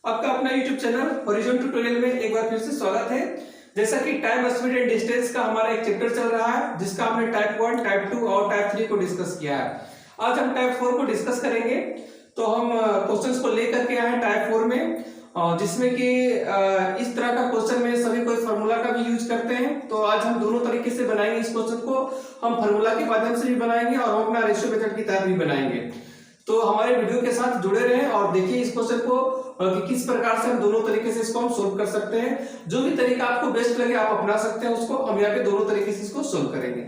आपका अपना YouTube channel horizon tutorial में एक बार फिर से स्वागत है। जैसा कि टाइम, स्पीड एंड डिस्टेंस का हमारा एक चैप्टर चल रहा है जिसका हमने टाइप 1, टाइप 2 और टाइप 3 को डिस्कस किया है। आज हम टाइप 4 को डिस्कस करेंगे। तो हम क्वेश्चंस को लेकर के आए हैं टाइप 4 में, जिसमें कि इस तरह का क्वेश्चन में सभी कोई फार्मूला का भी यूज करते हैं। तो आज हम दोनों तरीके से बनाएंगे इस क्वेश्चन को। हम फार्मूला के माध्यम से भी बनाएंगे और हम अपना रेशियो मेथड की तहत भी बनाएंगे। तो हमारे वीडियो के साथ जुड़े रहें और देखिए इस क्वेश्चन को कि किस प्रकार से हम दोनों तरीके से इसको हम सोल्व कर सकते हैं। जो भी तरीका आपको बेस्ट लगे आप अपना सकते हैं उसको। हम यहाँ पे दोनों तरीके से इसको सोल्व करेंगे।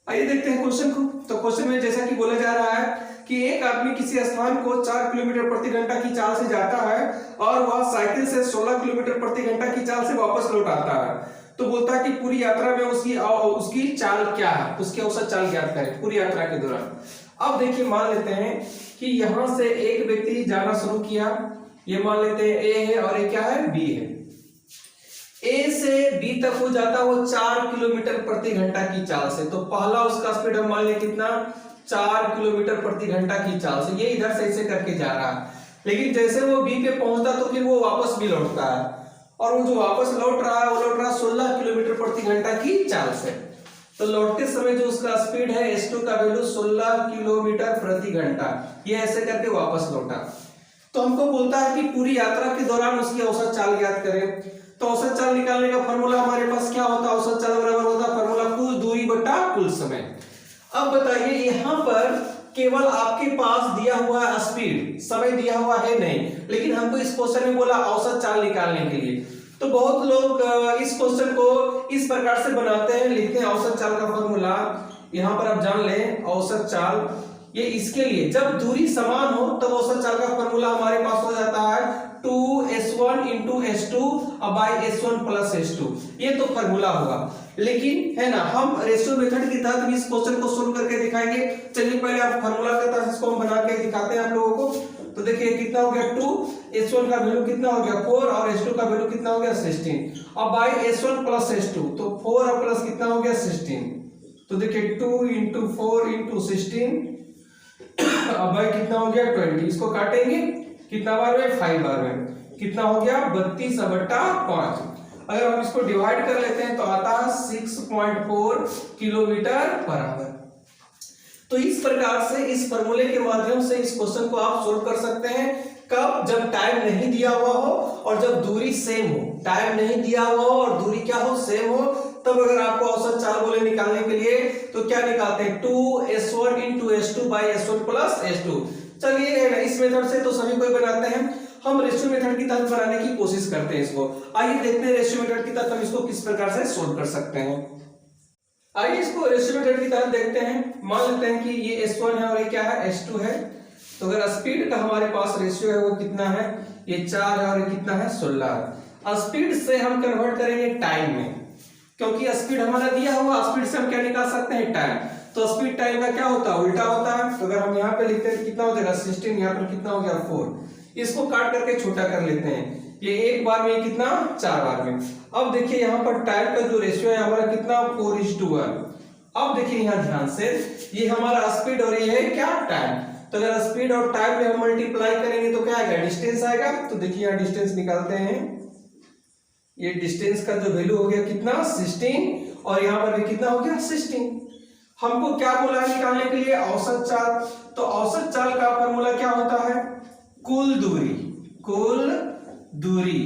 आइए देखते हैं क्वेश्चन को। तो क्वेश्चन में जैसा कि बोला जा रहा है कि एक आदमी किसी स्थान को 4 किलोमीटर प्रति घंटा की चाल से जाता है और वह साइकिल से 16 किलोमीटर प्रति घंटा की चाल से वापस लौट आता है। तो बोलता है कि पूरी यात्रा में उसकी चाल क्या है, उसकी औसत चाल ज्ञात करें पूरी यात्रा के दौरान। अब देखिए मान लेते हैं कि यहां से एक व्यक्ति जाना शुरू किया। ये मान लेते हैं ए है और ये क्या है, बी है। ए से बी तक हो जाता है वो 4 किलोमीटर प्रति घंटा की चाल से। तो पहला उसका स्पीड हम मान लें कितना, 4 किलोमीटर प्रति घंटा की चाल से। ये इधर से ऐसे करके जा रहा है, लेकिन जैसे वो बी पे पहुंचता तो फिर वो वापस भी लौटता है और वो जो वापस लौट रहा है वो लौट रहा है 16 किलोमीटर प्रति घंटा की चाल से। तो लौटते समय जो उसका स्पीड है S2 का वैल्यू 16 किलोमीटर प्रति घंटा, ये ऐसे करके वापस लौटा। तो हमको बोलता है कि पूरी यात्रा के दौरान उसकी औसत चाल ज्ञात करें। तो औसत चाल निकालने का फॉर्मूला हमारे पास क्या होता है, औसत चाल बराबर होता है फॉर्मूला कुल दूरी बटा कुल समय। अब बताइए यहाँ पर केवल आपके पास दिया हुआ स्पीड, समय दिया हुआ है नहीं, लेकिन हमको इस क्वेश्चन में बोला औसत चाल निकालने के लिए। तो बहुत लोग इस क्वेश्चन को इस प्रकार से बनाते हैं, लिखते हैं औसत चाल का फॉर्मूला। यहाँ पर आप जान लें औसत चाल, ये इसके लिए जब दूरी समान हो तब औसत चाल का फॉर्मूला हमारे पास हो जाता है 2s1 into s2 by s1 plus s2। ये तो फॉर्मूला होगा, लेकिन है ना हम रेशियो मेथड की तहत भी इस क्वेश्चन को सोल्व करके दिखाएंगे। चलिए पहले आप फॉर्मूला के तहत इसको हम बना के दिखाते हैं आप लोगों को। तो देखिए कितना हो गया 2, s1 का वैल्यू कितना हो गया 4 और s2 का वैल्यू कितना हो गया 16। अब बाय s1 प्लस s2, तो 4 और प्लस कितना हो गया 16। तो देखिए 2 into 4 into 16, अब भाई कितना हो गया 20। इसको काटेंगे कितना बार में, 5 बार में। कितना हो गया 32/5। अगर हम इसको डिवाइड कर लेते हैं तो आता है 6.4 किलोमीटर पर आवर। तो इस प्रकार से इस फॉर्मूले के माध्यम से इस क्वेश्चन को आप सोल्व कर सकते हैं। कब, जब टाइम नहीं दिया हुआ हो और जब दूरी सेम हो। टाइम नहीं दिया हुआ हो और दूरी क्या हो, सेम हो। तब अगर आपको औसत चाल बोले निकालने के लिए तो क्या निकालते हैं 2s1 into s2 by s1 plus s2। चलिए इस मेथड से तो सभी कोई बनाते हैं, हम रेशियो मेथड की तहत बनाने की कोशिश करते हैं इसको। आइए देखते हैं रेशियो मेथड की तहत हम इसको किस प्रकार से सोल्व कर सकते हैं। आइए इसको रेशियो मेथड की तरह देखते हैं। मान लेते हैं कि ये S1 है और ये क्या है, S2 है। तो अगर स्पीड का हमारे पास रेशियो है वो कितना है, ये 4 है और ये कितना है 16। स्पीड से हम कन्वर्ट करेंगे टाइम में, क्योंकि स्पीड हमारा दिया हुआ, स्पीड से हम क्या निकाल सकते हैं, टाइम। तो स्पीड टाइम का क्या होता है, उल्टा होता है। तो अगर हम यहाँ पे लिखते हैं कितना हो जाएगा 16, यहाँ पर कितना हो गया 4। इसको काट करके छोटा कर लेते हैं, ये एक बार में कितना, 4 बार में। अब देखिए यहाँ पर टाइम का जो रेशियो है हमारा कितना 4:1। अब देखिए यहाँ ध्यान से, ये हमारा स्पीड और ये है क्या, टाइम। तो अगर स्पीड और टाइम में हम मल्टीप्लाई करेंगे तो क्या आएगा, डिस्टेंस आएगा। तो देखिए यहाँ डिस्टेंस निकालते हैं। ये डिस्टेंस का जो वैल्यू हो गया कितना 16 और यहाँ पर भी कितना हो गया 16। हमको क्या बोला है निकालने के लिए, औसत चाल। तो औसत चाल का फॉर्मूला क्या होता है, कुल दूरी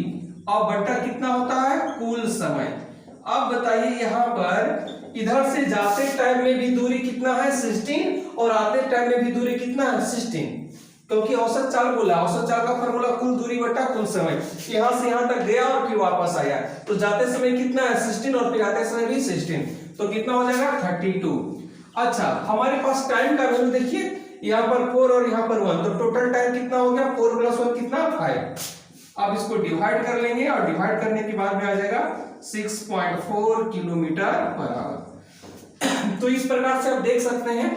और बट्टा कितना होता है, कुल समय। अब बताइए यहाँ पर इधर से जाते टाइम में भी दूरी कितना है 16 और आते टाइम में भी दूरी कितना है 16, क्योंकि औसत चाल बोला। औसत चाल का फॉर्मूला कुल दूरी बटा कुल समय। यहाँ से यहाँ तक गया और फिर वापस आया, तो जाते समय कितना है 16 और फिर आते समय भी 16, तो कितना हो जाएगा 32। अच्छा हमारे पास टाइम का वैल्यू देखिए, यहाँ पर 4 और यहाँ पर 1, तो टोटल टाइम कितना हो गया 4 + 1 कितना 5। अब इसको डिवाइड कर लेंगे और डिवाइड करने के बाद में आ जाएगा 6.4 किलोमीटर पर आवर। तो इस प्रकार से आप देख सकते हैं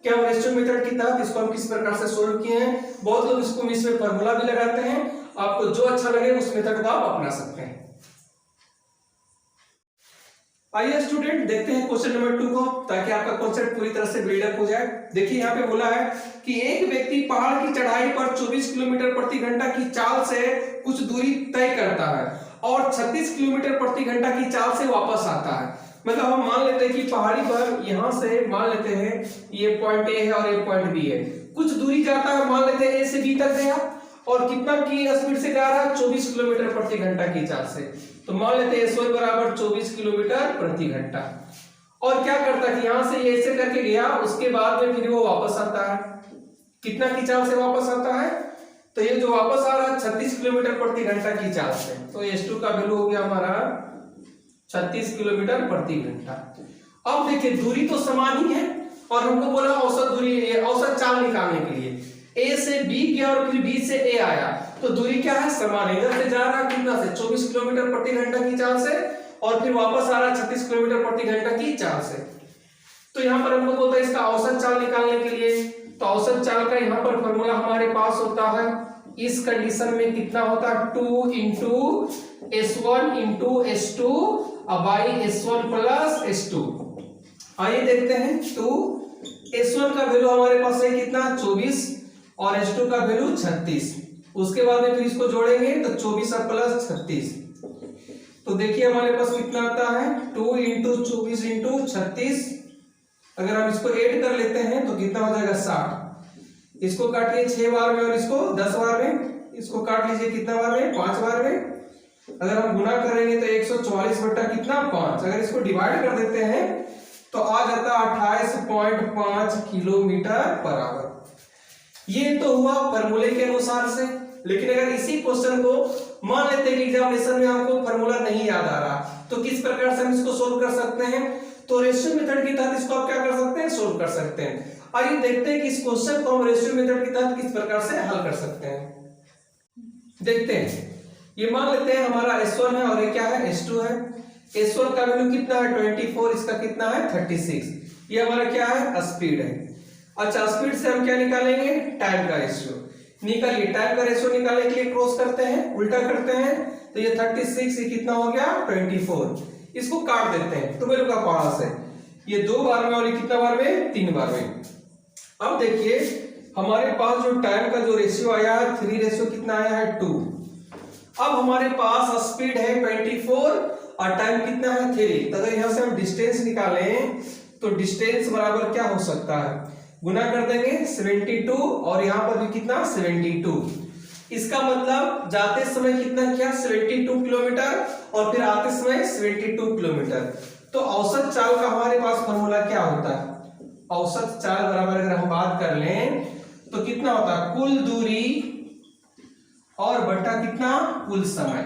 कि हम रेशियो मेथड की तहत इसको हम किस प्रकार से सोल्व किए हैं। बहुत लोग इसको इसमें फॉर्मूला भी लगाते हैं, आपको जो अच्छा लगे उस मेथड को आप अपना सकते हैं। आइए स्टूडेंट देखते हैं क्वेश्चन नंबर 2 को, ताकि आपका कॉन्सेप्ट पूरी तरह से बिल्डअप हो जाए। देखिए यहाँ पे बोला है कि एक व्यक्ति पहाड़ की चढ़ाई पर 24 किलोमीटर प्रति घंटा की चाल से कुछ दूरी तय करता है और 36 किलोमीटर प्रति घंटा की चाल से वापस आता है। मतलब हम मान लेते हैं कि पहाड़ी पर यहाँ से मान लेते हैं ये पॉइंट ए है और ये पॉइंट बी है, कुछ दूरी जाता है, मान लेते हैं ए से बी तक गया और कितना की स्पीड से जा रहा है, 24 किलोमीटर प्रति घंटा की चाल से। तो मान लेते हैं S1 बराबर 24 किलोमीटर प्रति घंटा। और क्या करता है कि यहां से ये ऐसे करके गया, उसके बाद में फिर वो वापस आता है, कितना की चाल से वापस आता है, तो ये जो वापस आ रहा है 36 किलोमीटर प्रति घंटा की चाल से। तो S2 का वैल्यू हो गया हमारा 36 किलोमीटर प्रति घंटा। अब देखिए दूरी तो समान ही है और हमको बोला औसत दूरी, औसत चाल निकालने के लिए ए से बी गया और फिर बी से ए आया, तो दूरी क्या है, समान है। इधर से जा रहा है कितना से 24 किलोमीटर प्रति घंटा की चाल से और फिर वापस आ रहा है 36 किलोमीटर प्रति घंटा की चाल से। तो यहाँ पर हमको बोलता है इसका औसत चाल निकालने के लिए, तो औसत चाल का यहाँ पर फॉर्मूला हमारे पास होता है, इस कंडीशन में कितना होता है 2 into S1 into S2 by S1 plus S2। आइए देखते हैं, 2 S1 का वैल्यू हमारे पास है कितना 24 और S2 का वैल्यू 36। उसके बाद में फिर इसको जोड़ेंगे तो 24 प्लस 36, तो देखिए हमारे पास कितना आता है 2 इंटू 24 इंटू 36। अगर हम इसको ऐड कर लेते हैं तो कितना हो जाएगा 60। इसको काटिए 6 बार में और इसको 10 बार में, इसको काट लीजिए कितना बार में 5 बार में। अगर हम गुना करेंगे तो 144 बटा कितना 5, अगर इसको डिवाइड कर देते हैं तो आ जाता 28.5 किलोमीटर पर आवर। ये तो हुआ फॉर्मूले के अनुसार से। लेकिन अगर इसी क्वेश्चन को मान लेते हैं कि एग्जामिनेशन में हमको फॉर्मूला नहीं याद आ रहा, तो किस प्रकार से हम इसको सोल्व कर सकते हैं, तो रेशियो मेथड के तहत इसको आप क्या कर सकते हैं, सोल्व कर सकते हैं। आइए देखते हैं कि इस क्वेश्चन को हम रेशियो मेथड के तहत किस प्रकार से हल कर सकते हैं। देखते हैं, ये मान लेते हैं हमारा S1 है और ये क्या है S2 है। S1 का वैल्यू कितना है 24, इसका कितना है 36। ये हमारा क्या है स्पीड है। अच्छा, स्पीड से हम क्या निकालेंगे, टाइम का रेशियो निकालिए। टाइम का रेशियो निकालने के लिए क्रॉस करते हैं, उल्टा करते हैं, तो ये 36, ये कितना हो गया 24। इसको काट देते हैं तो वैल्यू का पास है, ये 2 बार में और ये कितना बार में 3 बार में। अब देखिए हमारे पास जो टाइम का जो रेशियो आया है 3 रेशियो कितना आया है 2। अब हमारे पास स्पीड है 24 और टाइम कितना है 3। तो अगर यहां से हम डिस्टेंस निकालें तो डिस्टेंस बराबर क्या हो सकता है, गुना कर देंगे 72 और यहाँ पर भी कितना 72। इसका मतलब जाते समय कितना किया 72 किलोमीटर और फिर आते समय 72 किलोमीटर। तो औसत चाल का हमारे पास फॉर्मूला क्या होता है, औसत चाल बराबर अगर हम बात कर लें तो कितना होता है कुल दूरी और बटा कितना कुल समय,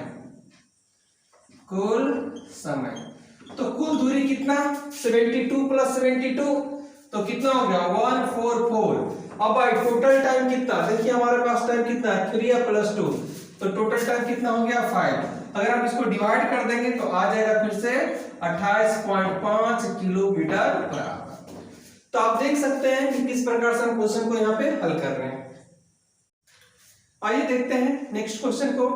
कुल समय। तो कुल दूरी कितना 72 प्लस 72, तो कितना हो गया 144। अब भाई टोटल टाइम कितना, देखिए हमारे पास टाइम कितना है 3 प्लस 2, तो टोटल टाइम कितना हो गया 5। अगर हम इसको डिवाइड कर देंगे तो आ जाएगा फिर से 28.5 किलोमीटर पर आवर। तो आप देख सकते हैं कि किस प्रकार से हम क्वेश्चन को यहाँ पे हल कर रहे हैं। आइए देखते हैं नेक्स्ट क्वेश्चन को।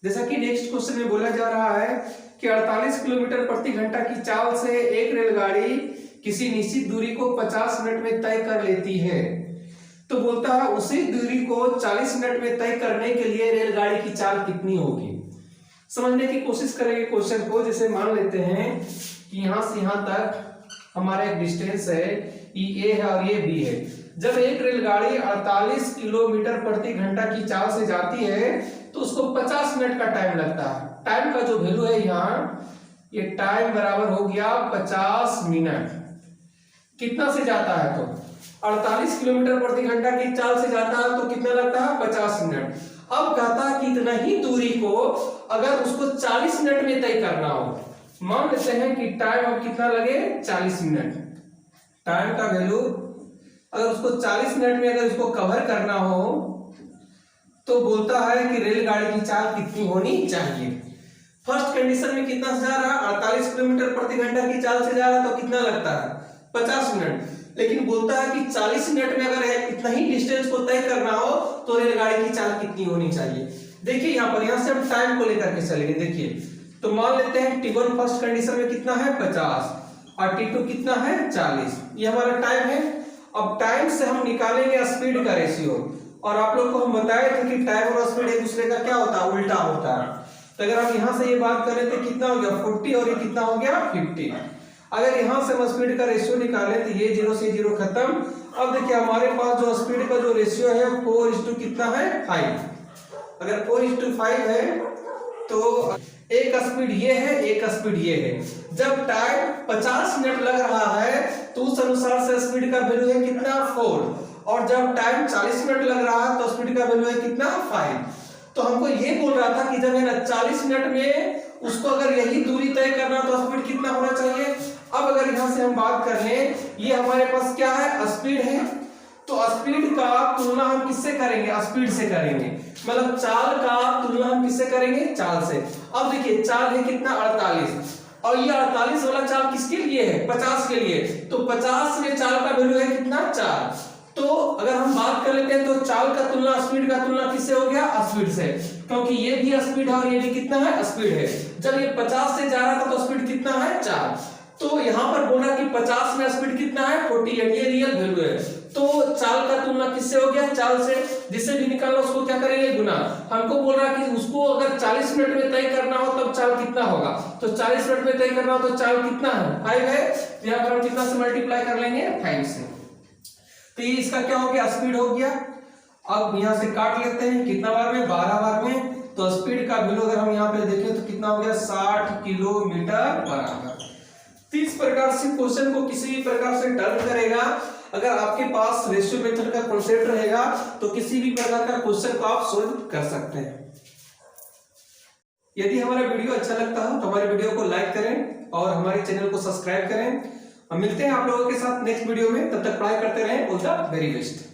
जैसा कि नेक्स्ट क्वेश्चन में बोला जा रहा है कि 48 किलोमीटर प्रति घंटा की चाल से एक रेलगाड़ी किसी निश्चित दूरी को 50 मिनट में तय कर लेती है। तो बोलता है उसी दूरी को 40 मिनट में तय करने के लिए रेलगाड़ी की चाल कितनी होगी। समझने की कोशिश करेंगे क्वेश्चन को। जैसे मान लेते हैं कि यहां से यहां तक हमारा एक डिस्टेंस है, ये है और ये बी है। जब एक रेलगाड़ी 48 किलोमीटर प्रति घंटा की चाल से जाती है तो उसको 50 मिनट का टाइम लगता है। टाइम का जो वैल्यू है यहाँ, ये टाइम बराबर हो गया 50 मिनट। कितना से जाता है तो 48 किलोमीटर प्रति घंटा की चाल से जाता है तो कितना लगता है 50 मिनट। अब कहता है कि इतना ही दूरी को अगर उसको 40 मिनट में तय करना हो, मान लेते हैं कि टाइम अब कितना लगे 40 मिनट। टाइम का वैल्यू अगर उसको 40 मिनट में अगर इसको कवर करना हो तो बोलता है कि रेलगाड़ी की चाल कितनी होनी चाहिए। फर्स्ट कंडीशन में कितना से जा रहा है 48 किलोमीटर प्रति घंटा की चाल से जा रहा है तो कितना लगता है 50 मिनट। लेकिन बोलता है कि 40 मिनट में अगर इतना ही डिस्टेंस को तय करना हो तो रेलगाड़ी की चाल कितनी होनी चाहिए। देखिए यहाँ पर, यहाँ से हम टाइम को लेकर के चलेंगे। देखिए तो मान लेते हैं T1 फर्स्ट कंडीशन में कितना है 50 और T2 कितना है 40। ये हमारा टाइम है। अब टाइम से हम निकालेंगे स्पीड का रेशियो, और आप लोग को हम बताए थे कि टाइम और स्पीड एक दूसरे का क्या होता है, उल्टा होता है। तो अगर हम यहाँ से ये बात करें तो कितना हो गया 40 और ये कितना हो गया 50। अगर यहाँ से हम स्पीड का रेशियो निकालें तो ये 0 से 0 खत्म। अब देखिए हमारे पास जो स्पीड का जो रेशियो है 4:2 कितना है 5। अगर 4:5 है तो एक स्पीड ये है, एक स्पीड ये है। जब टाइम 50 मिनट लग रहा है तो उस अनुसार से स्पीड का वैल्यू है कितना 4, और जब टाइम 40 मिनट लग रहा है तो स्पीड का वैल्यू है कितना 5। तो हमको ये बोल रहा था कि जब है ना 40 मिनट में उसको अगर यही दूरी तय करना तो स्पीड कितना होना चाहिए। अब अगर यहां से हम बात कर लें, ये हमारे पास क्या है स्पीड है, तो स्पीड का तुलना हम किससे करेंगे, स्पीड से करेंगे। मतलब चाल का तुलना हम किससे करेंगे, चाल से। अब देखिए चाल है कितना 48, और ये 48 वाला चाल किसके लिए है 50 के लिए, तो 50 में चाल का वैल्यू है कितना 4। तो अगर हम बात कर लेते हैं तो चाल का तुलना स्पीड का तुलना किससे हो गया, स्पीड से, क्योंकि ये भी स्पीड है और ये भी कितना है स्पीड है। जब ये 50 से जा रहा था तो स्पीड कितना है 4। तो यहाँ पर बोला कि 50 में स्पीड कितना है 48, ये रियल वैल्यू है। तो चाल का तुलना किससे हो गया, चाल से। जिससे भी निकालना उसको क्या करेंगे, गुना। हमको बोल रहा है कि उसको अगर 40 मिनट में तय करना हो तब चाल कितना होगा, तो 40 मिनट में तय करना हो तो चाल कितना है 5 है। यहाँ पर हम कितना से मल्टीप्लाई कर लेंगे 5 से। तो ये इसका क्या हो गया, स्पीड हो गया। अब यहाँ से काट लेते हैं कितना बार में, 12 बार में। तो स्पीड का वैल्यू अगर हम यहाँ पे देखें तो कितना हो गया 60 किलोमीटर पर आवर। तो इस प्रकार से क्वेश्चन को किसी भी प्रकार से टर्न करेगा। अगर आपके पास रेशियो मेथड का कॉन्सेप्ट रहेगा तो किसी भी प्रकार का क्वेश्चन को आप सोल्व कर सकते हैं। यदि हमारा वीडियो अच्छा लगता हो तो हमारे वीडियो को लाइक करें और हमारे चैनल को सब्सक्राइब करें। हम मिलते हैं आप लोगों के साथ नेक्स्ट वीडियो में, तब तक पढ़ाई करते रहें। All the very best.